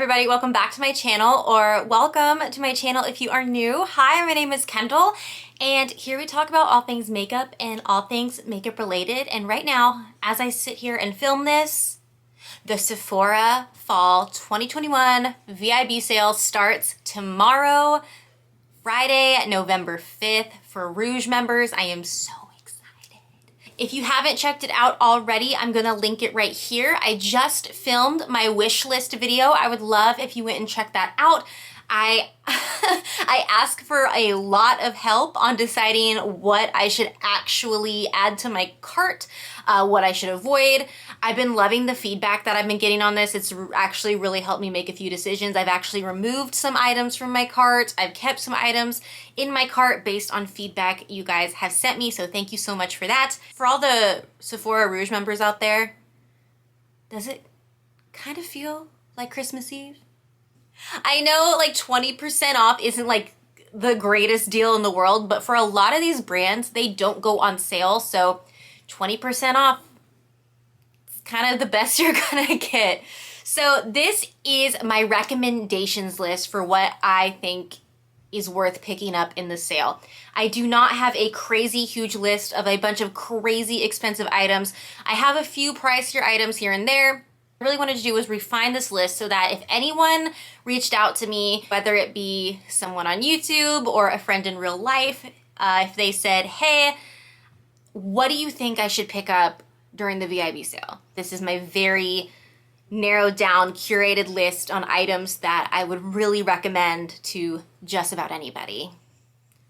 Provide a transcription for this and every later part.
everybody, welcome back to my channel, or welcome to my channel if you are new. Hi, my name is Kendall, and here we talk about all things makeup and all things makeup related. And right now, as I sit here and film this, the Sephora Fall 2021 VIB sale starts tomorrow, Friday, November 5th. For Rouge members, I am so excited. If you haven't checked it out already, I'm gonna link it right here. I just filmed my wish list video. I would love if you went and checked that out. I asked for a lot of help on deciding what I should actually add to my cart, what I should avoid. I've been loving the feedback that I've been getting on this. It's actually really helped me make a few decisions. I've actually removed some items from my cart. I've kept some items in my cart based on feedback you guys have sent me, so thank you so much for that. For all the Sephora Rouge members out there, does it kind of feel like Christmas Eve? I know like 20% off isn't like the greatest deal in the world, but for a lot of these brands, they don't go on sale. So 20% off is kind of the best you're gonna get. So this is my recommendations list for what I think is worth picking up in the sale. I do not have a crazy huge list of a bunch of crazy expensive items. I have a few pricier items here and there. What I really wanted to do was refine this list so that if anyone reached out to me, whether it be someone on YouTube or a friend in real life, if they said, hey, what do you think I should pick up during the VIB sale? This is my very narrowed down, curated list on items that I would really recommend to just about anybody.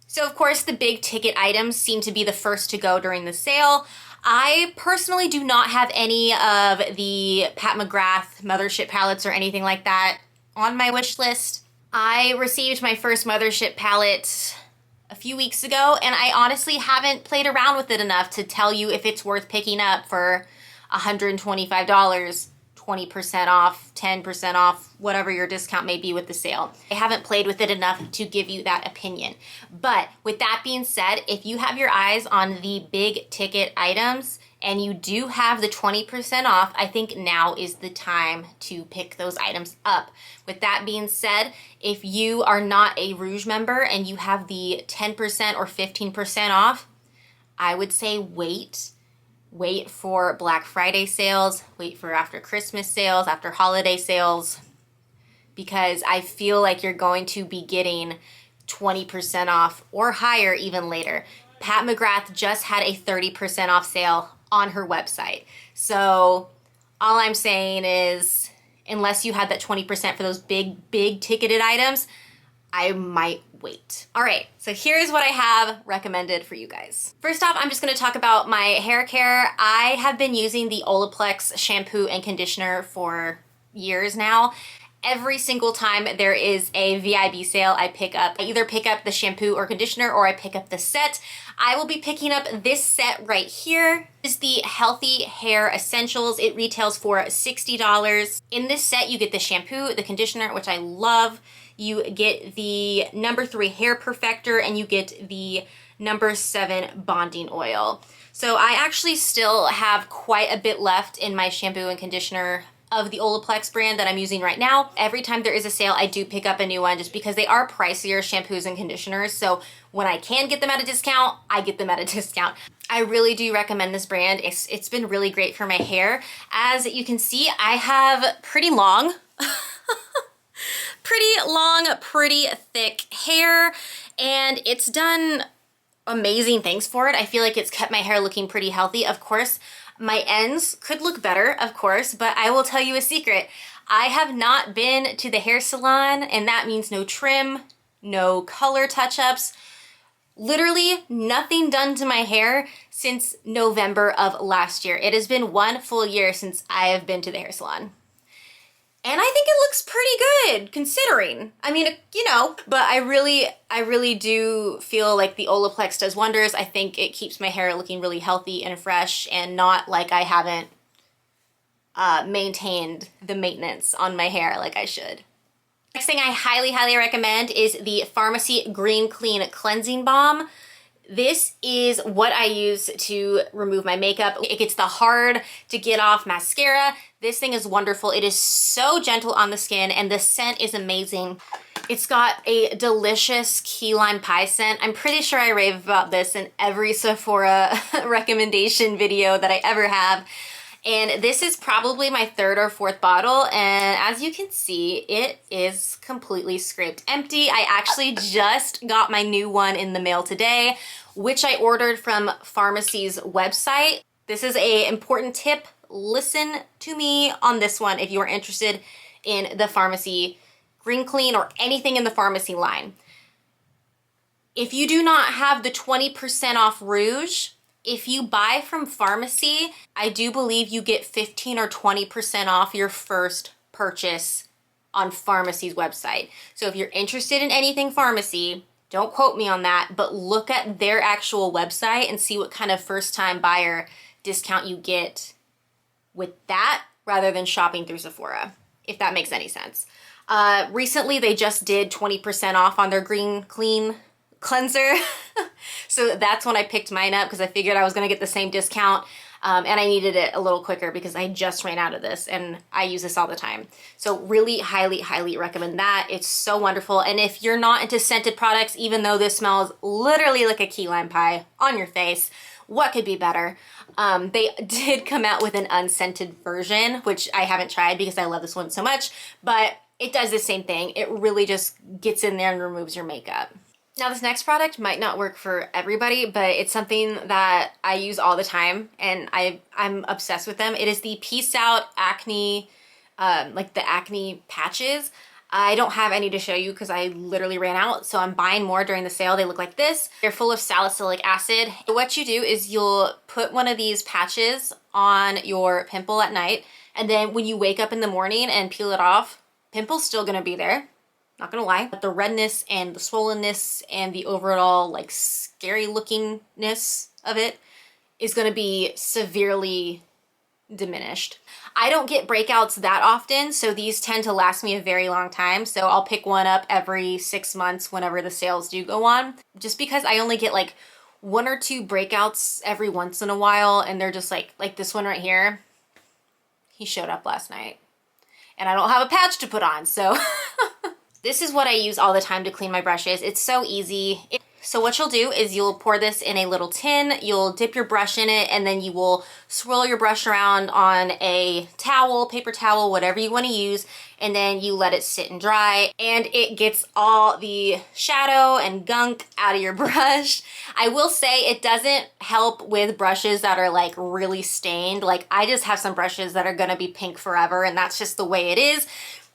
So of course, the big ticket items seem to be the first to go during the sale. I personally do not have any of the Pat McGrath Mothership palettes or anything like that on my wish list. I received my first Mothership palette a few weeks ago, and I honestly haven't played around with it enough to tell you if it's worth picking up for $125, 20% off, 10% off, whatever your discount may be with the sale. I haven't played with it enough to give you that opinion. But with that being said, if you have your eyes on the big ticket items and you do have the 20% off, I think now is the time to pick those items up. With that being said, if you are not a Rouge member and you have the 10% or 15% off, I would say wait. Wait for Black Friday sales, wait for after Christmas sales, after holiday sales, because I feel like you're going to be getting 20% off or higher even later. Pat McGrath just had a 30% off sale on her website. So all I'm saying is, unless you had that 20% for those big ticketed items, I might wait. All right, so here's what I have recommended for you guys. First off, I'm just gonna talk about my hair care. I have been using the Olaplex shampoo and conditioner for years now. Every single time there is a VIB sale, I either pick up the shampoo or conditioner, or I pick up the set. I will be picking up this set right here. This is the Healthy Hair Essentials. It retails for $60. In this set, you get the shampoo, the conditioner, which I love. You get the number 3 hair perfector, and you get the number 7 bonding oil. So I actually still have quite a bit left in my shampoo and conditioner of the Olaplex brand that I'm using right now. Every time there is a sale, I do pick up a new one just because they are pricier shampoos and conditioners. So when I can get them at a discount, I get them at a discount. I really do recommend this brand. It's been really great for my hair. As you can see, I have pretty long, pretty thick hair, and it's done amazing things for it. I feel like it's kept my hair looking pretty healthy. Of course, my ends could look better, of course, but I will tell you a secret. I have not been to the hair salon, and that means no trim, no color touch-ups, literally nothing done to my hair since November of last year. It has been 1 full year since I have been to the hair salon. And I think it looks pretty good, considering. I mean, you know, but I really do feel like the Olaplex does wonders. I think it keeps my hair looking really healthy and fresh, and not like I haven't maintained the maintenance on my hair like I should. Next thing I highly recommend is the Pharmacy Green Clean Cleansing Balm. This is what I use to remove my makeup. It gets the hard to get off mascara. This thing is wonderful. It is so gentle on the skin and the scent is amazing. It's got a delicious key lime pie scent. I'm pretty sure I rave about this in every Sephora recommendation video that I ever have. And this is probably my third or fourth bottle, and as you can see, it is completely scraped empty. I actually just got my new one in the mail today, which I ordered from Pharmacy's website. This is an important tip. Listen to me on this one if you are interested in the Pharmacy Green Clean or anything in the Pharmacy line. If you do not have the 20% off rouge, if you buy from Pharmacy, I do believe you get 15 or 20% off your first purchase on Pharmacy's website. So if you're interested in anything Pharmacy, don't quote me on that, but look at their actual website and see what kind of first-time buyer discount you get with that rather than shopping through Sephora, if that makes any sense. Recently, they just did 20% off on their Green Clean cleanser. So that's when I picked mine up because I figured I was going to get the same discount, and I needed it a little quicker because I just ran out of this and I use this all the time. So really highly recommend that. It's so wonderful. And if you're not into scented products, even though this smells literally like a key lime pie on your face, what could be better? They did come out with an unscented version, which I haven't tried because I love this one so much, but it does the same thing. It really just gets in there and removes your makeup. Now this next product might not work for everybody, but it's something that I use all the time and I'm obsessed with them. It is the Peace Out Acne, like the Acne Patches. I don't have any to show you because I literally ran out, so I'm buying more during the sale. They look like this. They're full of salicylic acid. What you do is you'll put one of these patches on your pimple at night, and then when you wake up in the morning and peel it off, pimple's still gonna be there. Not gonna lie, but the redness and the swollenness and the overall like scary lookingness of it is gonna be severely diminished. I don't get breakouts that often, so these tend to last me a very long time. So I'll pick one up every 6 months whenever the sales do go on, just because I only get like 1 or 2 breakouts every once in a while, and they're just like this one right here. He showed up last night and I don't have a patch to put on, so this is what I use all the time to clean my brushes. It's so easy. So what you'll do is you'll pour this in a little tin, you'll dip your brush in it, and then you will swirl your brush around on a towel, paper towel, whatever you want to use, and then you let it sit and dry, and it gets all the shadow and gunk out of your brush. I will say it doesn't help with brushes that are like really stained. Like I just have some brushes that are gonna be pink forever, and that's just the way it is.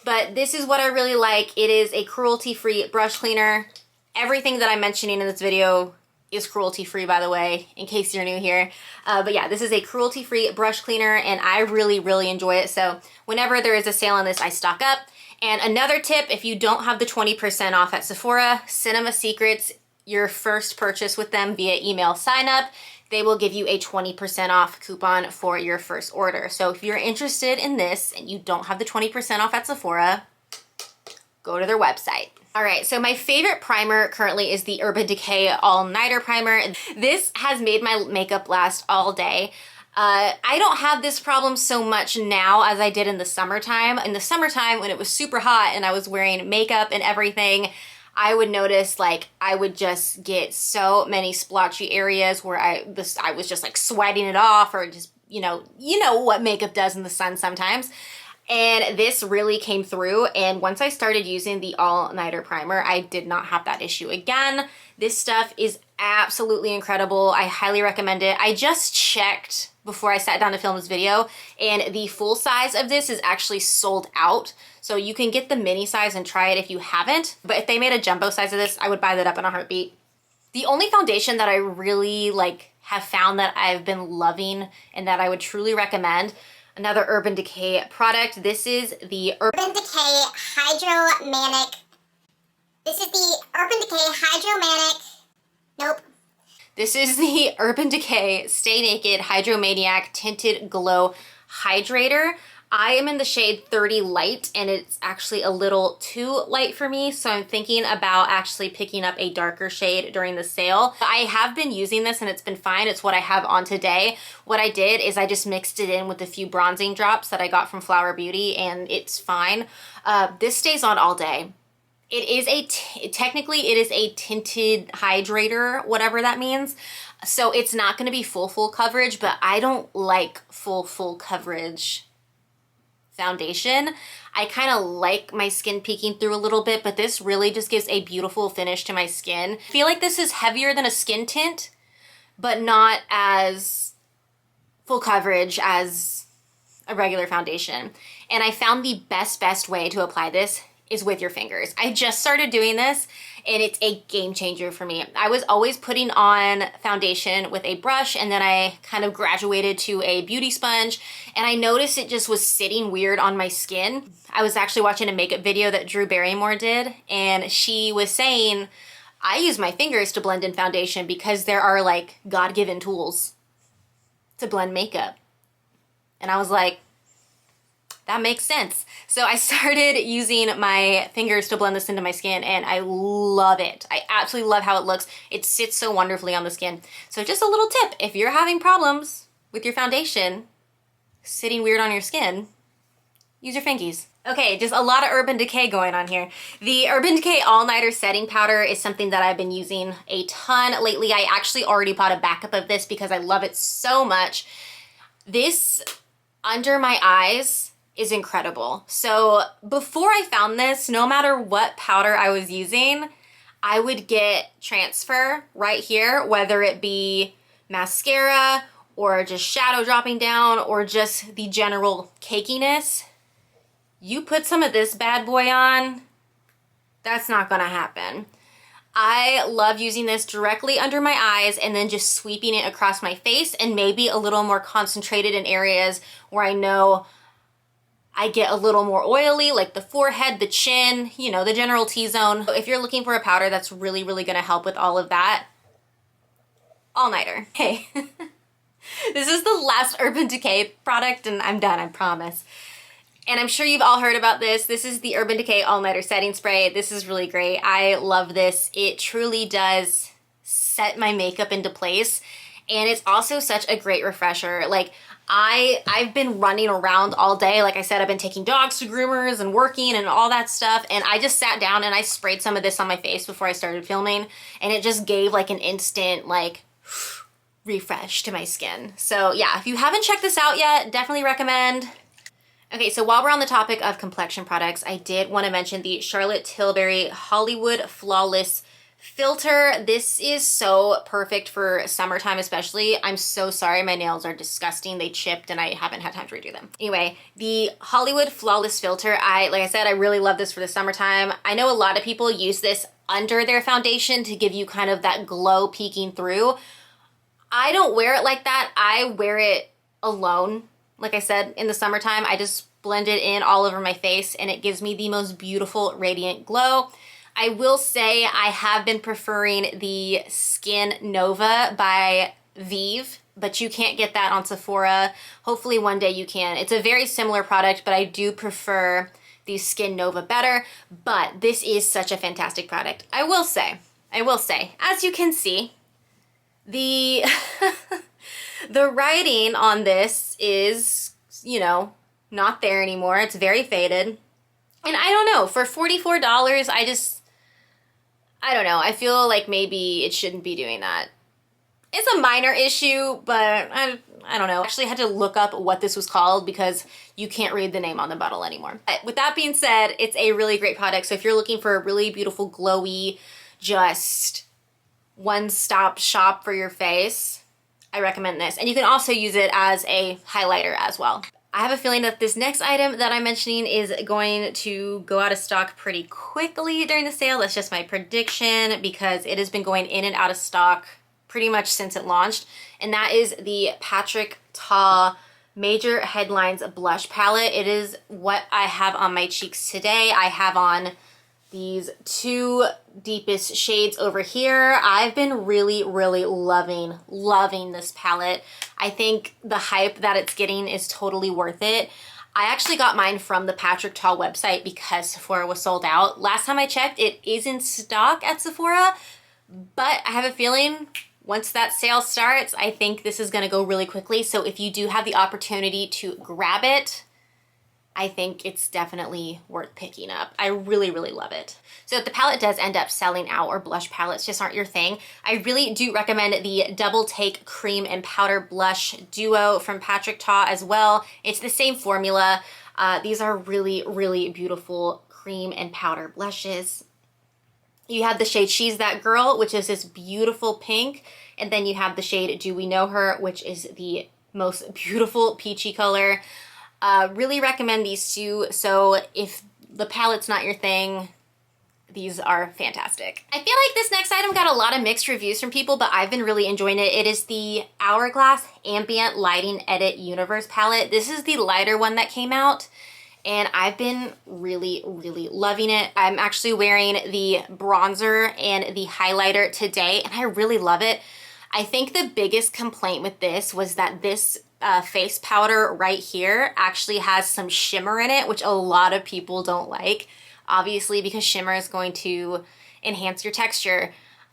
But this is what I really like. It is a cruelty-free brush cleaner. Everything that I'm mentioning in this video is cruelty-free, by the way, in case you're new here. But yeah, this is a cruelty-free brush cleaner, and I really enjoy it. So whenever there is a sale on this, I stock up. And another tip, if you don't have the 20% off at Sephora, Cinema Secrets, your first purchase with them via email sign up, they will give you a 20% off coupon for your first order. So if you're interested in this and you don't have the 20% off at Sephora, go to their website. All right, so my favorite primer currently is the Urban Decay All Nighter Primer. This has made my makeup last all day. I don't have this problem so much now as I did in the summertime. In the summertime, when it was super hot and I was wearing makeup and everything, I would notice like I would just get so many splotchy areas where I was just like sweating it off, or just, you know what makeup does in the sun sometimes. And this really came through, and once I started using the all-nighter primer, I did not have that issue again. This stuff is absolutely incredible. I highly recommend it. I just checked before I sat down to film this video, and the full size of this is actually sold out. So you can get the mini size and try it if you haven't, but if they made a jumbo size of this, I would buy that up in a heartbeat. The only foundation that I really have found that I've been loving and that I would truly recommend, another Urban Decay product. This is the Urban Decay Hydromanic. This is the Urban Decay Hydromanic. Nope. This is the Urban Decay Stay Naked Hydromaniac Tinted Glow Hydrator. I am in the shade 30 Light, and it's actually a little too light for me, so I'm thinking about actually picking up a darker shade during the sale. I have been using this and it's been fine. It's what I have on today. What I did is I just mixed it in with a few bronzing drops that I got from Flower Beauty, and it's fine. This stays on all day. It is technically it is a tinted hydrator, whatever that means. So it's not going to be full coverage, but I don't like full coverage foundation. I kind of like my skin peeking through a little bit, but this really just gives a beautiful finish to my skin. I feel like this is heavier than a skin tint, but not as full coverage as a regular foundation. And I found the best way to apply this is with your fingers. I just started doing this and it's a game changer for me. I was always putting on foundation with a brush, and then I kind of graduated to a beauty sponge, and I noticed it just was sitting weird on my skin. I was actually watching a makeup video that Drew Barrymore did, and she was saying, I use my fingers to blend in foundation because there are like God-given tools to blend makeup. And I was like, that makes sense. So I started using my fingers to blend this into my skin, and I love it. I absolutely love how it looks. It sits so wonderfully on the skin. So just a little tip, if you're having problems with your foundation sitting weird on your skin, use your fingies. Okay, just a lot of Urban Decay going on here. The Urban Decay All Nighter Setting Powder is something that I've been using a ton lately. I actually already bought a backup of this because I love it so much. This under my eyes is incredible. So before I found this, no matter what powder I was using, I would get transfer right here, whether it be mascara or just shadow dropping down or just the general cakiness. You put some of this bad boy on, that's not gonna happen. I love using this directly under my eyes and then just sweeping it across my face, and maybe a little more concentrated in areas where I know I get a little more oily, like the forehead, the chin, you know, the general T-zone. So if you're looking for a powder that's really gonna help with all of that, All Nighter. Hey, this is the last Urban Decay product and I'm done, I promise. And I'm sure you've all heard about this. This is the Urban Decay All Nighter Setting Spray. This is really great. I love this. It truly does set my makeup into place. And it's also such a great refresher. Like, I've been running around all day. Like I said, I've been taking dogs to groomers and working and all that stuff. And I just sat down and I sprayed some of this on my face before I started filming. And it just gave like an instant like refresh to my skin. So yeah, if you haven't checked this out yet, definitely recommend. Okay, so while we're on the topic of complexion products, I did want to mention the Charlotte Tilbury Hollywood Flawless Filter. This is so perfect for summertime especially. I'm so sorry, my nails are disgusting. They chipped and I haven't had time to redo them. Anyway, the Hollywood Flawless Filter, like I said, I really love this for the summertime. I know a lot of people use this under their foundation to give you kind of that glow peeking through. I don't wear it like that. I wear it alone. Like I said, in the summertime, I just blend it in all over my face and it gives me the most beautiful radiant glow. I will say I have been preferring the Skin Nova by VIB, but you can't get that on Sephora. Hopefully one day you can. It's a very similar product, but I do prefer the Skin Nova better, but this is such a fantastic product. I will say, as you can see, the the writing on this is, you know, not there anymore. It's very faded. And I don't know, for $44, I don't know. I feel like maybe it shouldn't be doing that. It's a minor issue, but I don't know. I actually had to look up what this was called because you can't read the name on the bottle anymore. But with that being said, it's a really great product. So if you're looking for a really beautiful, glowy, just one-stop shop for your face, I recommend this. And you can also use it as a highlighter as well. I have a feeling that this next item that I'm mentioning is going to go out of stock pretty quickly during the sale. That's just my prediction because it has been going in and out of stock pretty much since it launched. And that is the Patrick Ta Major Headlines Blush Palette. It is what I have on my cheeks today. I have on these two deepest shades over here. I've been really loving this palette. I think the hype that it's getting is totally worth it. I actually got mine from the Patrick Ta website because Sephora was sold out. Last time I checked, it is in stock at Sephora, but I have a feeling once that sale starts, I think this is gonna go really quickly. So if you do have the opportunity to grab it, I think it's definitely worth picking up. I really, really love it. So if the palette does end up selling out or blush palettes just aren't your thing, I really do recommend the Double Take Cream and Powder Blush Duo from Patrick Ta as well. It's the same formula. These are really, really beautiful cream and powder blushes. You have the shade She's That Girl, which is this beautiful pink. And then you have the shade Do We Know Her, which is the most beautiful peachy color. Really recommend these two. So if the palette's not your thing, these are fantastic. I feel like this next item got a lot of mixed reviews from people, but I've been really enjoying it. It is the Hourglass Ambient Lighting Edit Universe palette. This is the lighter one that came out, and I've been really, really loving it. I'm actually wearing the bronzer and the highlighter today, and I really love it. I think the biggest complaint with this was that this face powder right here actually has some shimmer in it, which a lot of people don't like. Obviously, because shimmer is going to enhance your texture.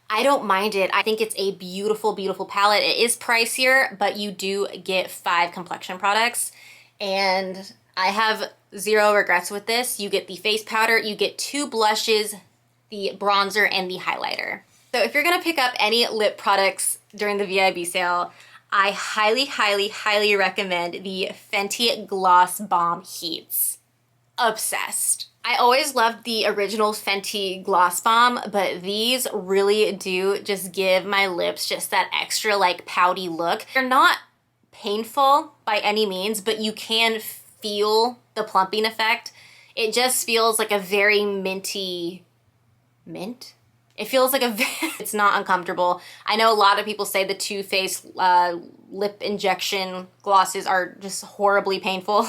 I don't mind it. I think it's a beautiful, beautiful palette. It is pricier, but you do get 5 complexion products. And I have zero regrets with this. You get the face powder, you get 2 blushes, the bronzer, and the highlighter. So if you're gonna pick up any lip products during the VIB sale, I highly, highly, highly recommend the Fenty Gloss Balm Heats. Obsessed. I always loved the original Fenty Gloss Balm, but these really do just give my lips just that extra like pouty look. They're not painful by any means, but you can feel the plumping effect. It just feels like a very minty mint. It feels like it's not uncomfortable. I know a lot of people say the Too Faced lip injection glosses are just horribly painful.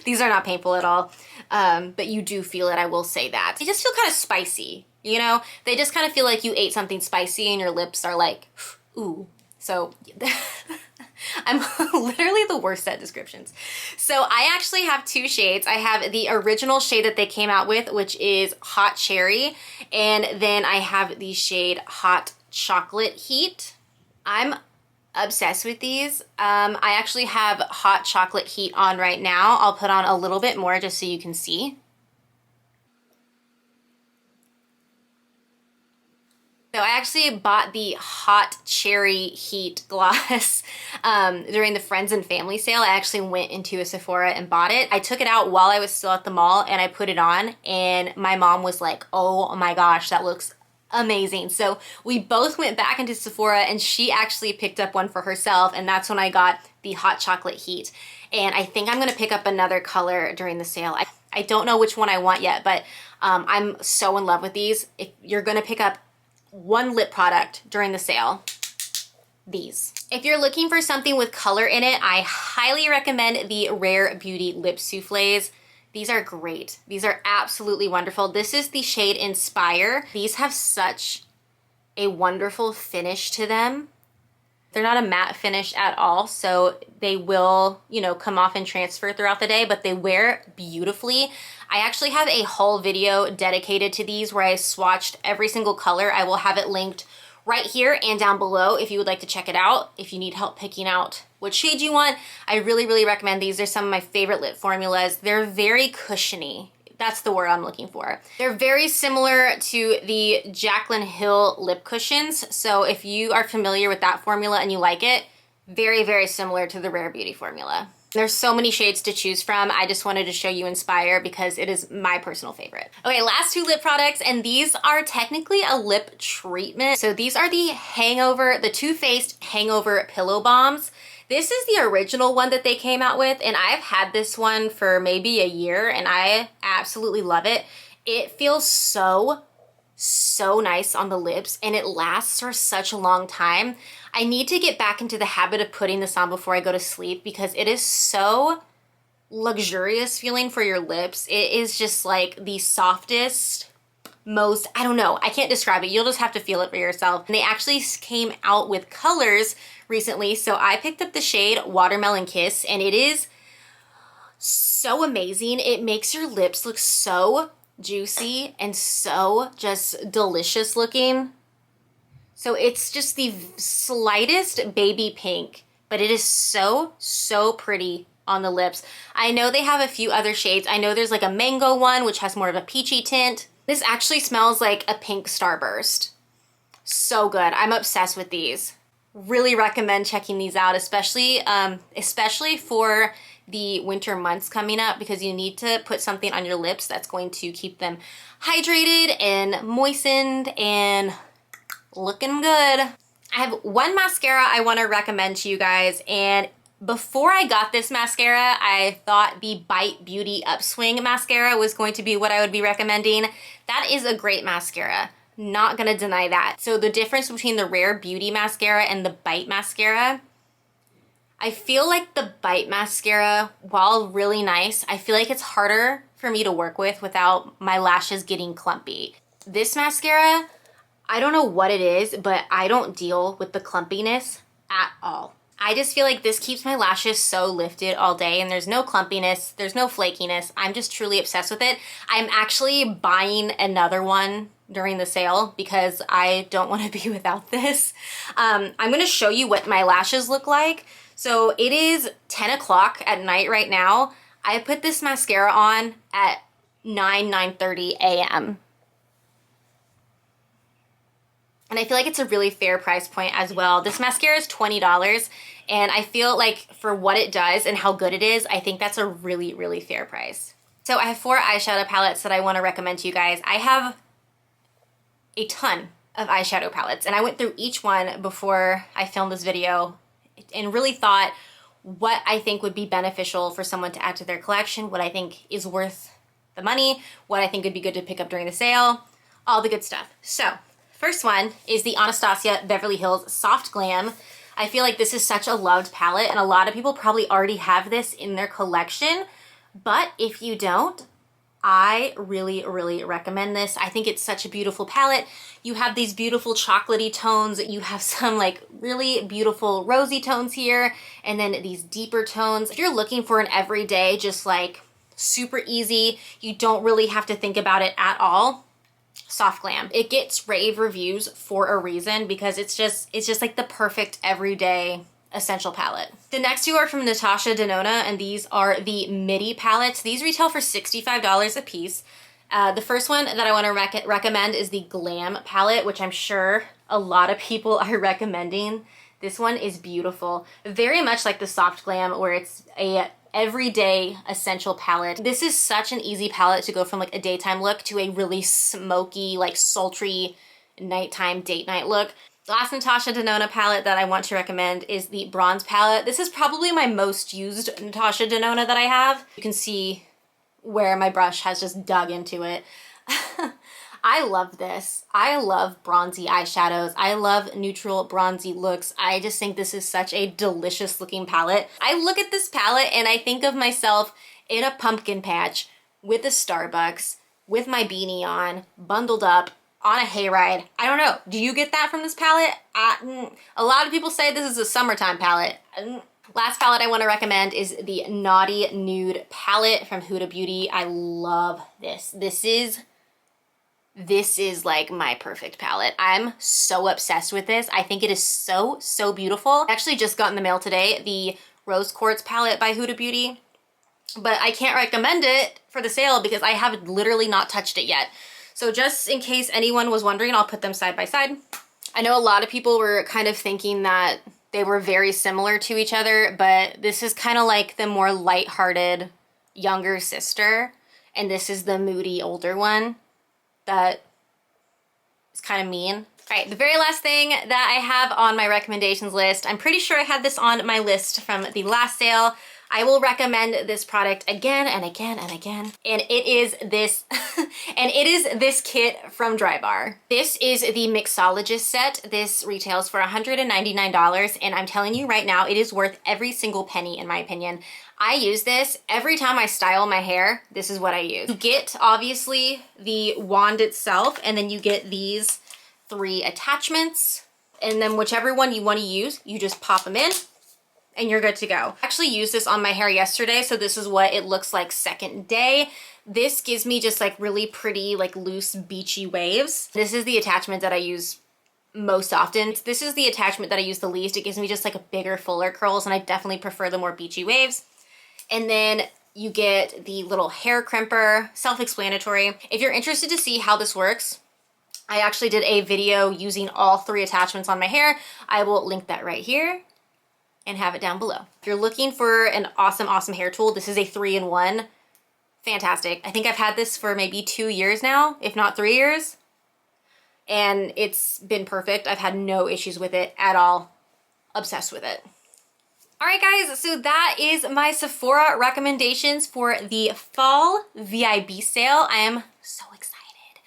These are not painful at all, but you do feel it, I will say that. They just feel kind of spicy, you know? They just kind of feel like you ate something spicy and your lips are like, ooh. So I'm literally the worst at descriptions. So I actually have 2 shades. I have the original shade that they came out with, which is Hot Cherry. And then I have the shade Hot Chocolate Heat. I'm obsessed with these. I actually have Hot Chocolate Heat on right now. I'll put on a little bit more just so you can see. So I actually bought the Hot Cherry Heat gloss during the Friends and Family sale. I actually went into a Sephora and bought it. I took it out while I was still at the mall and I put it on, and my mom was like, oh my gosh, that looks amazing. So we both went back into Sephora and she actually picked up one for herself, and that's when I got the Hot Chocolate Heat. And I think I'm gonna pick up another color during the sale. I don't know which one I want yet, but I'm so in love with these. If you're gonna pick up one lip product during the sale, these. If you're looking for something with color in it, I highly recommend the Rare Beauty Lip Souffles. These are great. These are absolutely wonderful. This is the shade Inspire. These have such a wonderful finish to them. They're not a matte finish at all, so they will, you know, come off and transfer throughout the day, but they wear beautifully. I actually have a whole video dedicated to these where I swatched every single color. I will have it linked right here and down below if you would like to check it out. If you need help picking out what shade you want, I really, really recommend these. They're some of my favorite lip formulas. They're very cushiony. That's the word I'm looking for. They're very similar to the Jaclyn Hill lip cushions. So if you are familiar with that formula and you like it, very, very similar to the Rare Beauty formula. There's so many shades to choose from. I just wanted to show you Inspire because it is my personal favorite. Okay, last 2 lip products, and these are technically a lip treatment. So these are the Too Faced Hangover Pillow Balms. This is the original one that they came out with, and I've had this one for maybe a year, and I absolutely love it. It feels so nice on the lips, and it lasts for such a long time. I need to get back into the habit of putting this on before I go to sleep because it is so luxurious feeling for your lips. It is just like the softest, most, I don't know, I can't describe it. You'll just have to feel it for yourself. And they actually came out with colors recently, so I picked up the shade Watermelon Kiss, and it is so amazing. It makes your lips look so juicy and so just delicious looking. So it's just the slightest baby pink, but it is so, so pretty on the lips. I know they have a few other shades. I know there's like a mango one, which has more of a peachy tint. This actually smells like a pink starburst. So good. I'm obsessed with these. Really recommend checking these out, especially for the winter months coming up, because you need to put something on your lips that's going to keep them hydrated and moistened and looking good. I have one mascara I want to recommend to you guys, and before I got this mascara, I thought the Bite Beauty Upswing mascara was going to be what I would be recommending. That is a great mascara. Not gonna deny that. So the difference between the Rare Beauty mascara and the Bite mascara, I feel like the Bite mascara, while really nice, I feel like it's harder for me to work with without my lashes getting clumpy. This mascara, I don't know what it is, but I don't deal with the clumpiness at all. I just feel like this keeps my lashes so lifted all day, and there's no clumpiness, there's no flakiness. I'm just truly obsessed with it. I'm actually buying another one during the sale because I don't want to be without this. I'm going to show you what my lashes look like. So it is 10 o'clock at night right now. I put this mascara on at 9:30 a.m. And I feel like it's a really fair price point as well. This mascara is $20, and I feel like for what it does and how good it is, I think that's a really, really fair price. So I have 4 eyeshadow palettes that I want to recommend to you guys. I have a ton of eyeshadow palettes, and I went through each one before I filmed this video and really thought what I think would be beneficial for someone to add to their collection, what I think is worth the money, what I think would be good to pick up during the sale, all the good stuff. So first one is the Anastasia Beverly Hills Soft Glam. I feel like this is such a loved palette, and a lot of people probably already have this in their collection, but if you don't, I really, really recommend this. I think it's such a beautiful palette. You have these beautiful chocolatey tones. You have some like really beautiful rosy tones here, and then these deeper tones. If you're looking for an everyday, just like super easy, you don't really have to think about it at all, Soft Glam. It gets rave reviews for a reason because it's just like the perfect everyday essential palette. The next two are from Natasha Denona, and these are the Midi Palettes. These retail for $65 a piece. The first one that I want to recommend is the Glam palette, which I'm sure a lot of people are recommending. This one is beautiful. Very much like the Soft Glam, where it's a everyday essential palette. This is such an easy palette to go from like a daytime look to a really smoky, like sultry nighttime date night look. The last Natasha Denona palette that I want to recommend is the Bronze palette. This is probably my most used Natasha Denona that I have. You can see where my brush has just dug into it. I love this. I love bronzy eyeshadows. I love neutral bronzy looks. I just think this is such a delicious looking palette. I look at this palette and I think of myself in a pumpkin patch with a Starbucks, with my beanie on, bundled up, on a hayride. I don't know. Do you get that from this palette? A lot of people say this is a summertime palette. Last palette I want to recommend is the Naughty Nude palette from Huda Beauty. I love this. This is like my perfect palette. I'm so obsessed with this. I think it is so, so beautiful. I actually just got in the mail today the Rose Quartz palette by Huda Beauty, but I can't recommend it for the sale because I have literally not touched it yet. So just in case anyone was wondering, I'll put them side by side. I know a lot of people were kind of thinking that they were very similar to each other, but this is kind of like the more lighthearted younger sister, and this is the moody older one that is kind of mean. All right, the very last thing that I have on my recommendations list, I'm pretty sure I had this on my list from the last sale. I will recommend this product again and again and again. And it is this, kit from Drybar. This is the Mixologist set. This retails for $199, and I'm telling you right now, it is worth every single penny in my opinion. I use this every time I style my hair. This is what I use. You get obviously the wand itself, and then you get these 3 attachments, and then whichever one you want to use, you just pop them in and you're good to go. I actually used this on my hair yesterday, so this is what it looks like second day. This gives me just like really pretty, like loose, beachy waves. This is the attachment that I use most often. This is the attachment that I use the least. It gives me just like a bigger, fuller curls, and I definitely prefer the more beachy waves. And then you get the little hair crimper, self-explanatory. If you're interested to see how this works, I actually did a video using all 3 attachments on my hair. I will link that right here and have it down below. If you're looking for an awesome, awesome hair tool, this is a 3-in-1. Fantastic. I think I've had this for maybe 2 years now, if not 3 years. And it's been perfect. I've had no issues with it at all. Obsessed with it. All right, guys, so that is my Sephora recommendations for the fall VIB sale. I am so excited.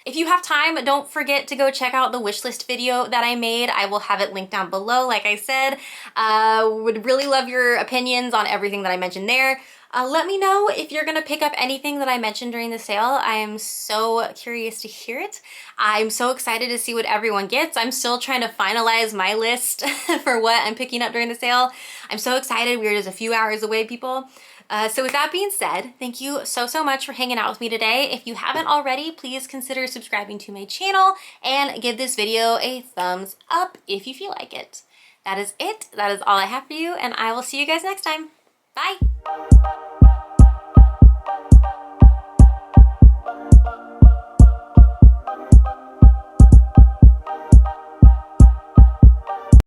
If you have time, don't forget to go check out the wishlist video that I made. I will have it linked down below, like I said. Would really love your opinions on everything that I mentioned there. Let me know if you're gonna pick up anything that I mentioned during the sale. I am so curious to hear it. I'm so excited to see what everyone gets. I'm still trying to finalize my list for what I'm picking up during the sale. I'm so excited. We're just a few hours away, people. So with that being said, thank you so, so much for hanging out with me today. If you haven't already, please consider subscribing to my channel and give this video a thumbs up if you feel like it. That is it. That is all I have for you, and I will see you guys next time. Bye.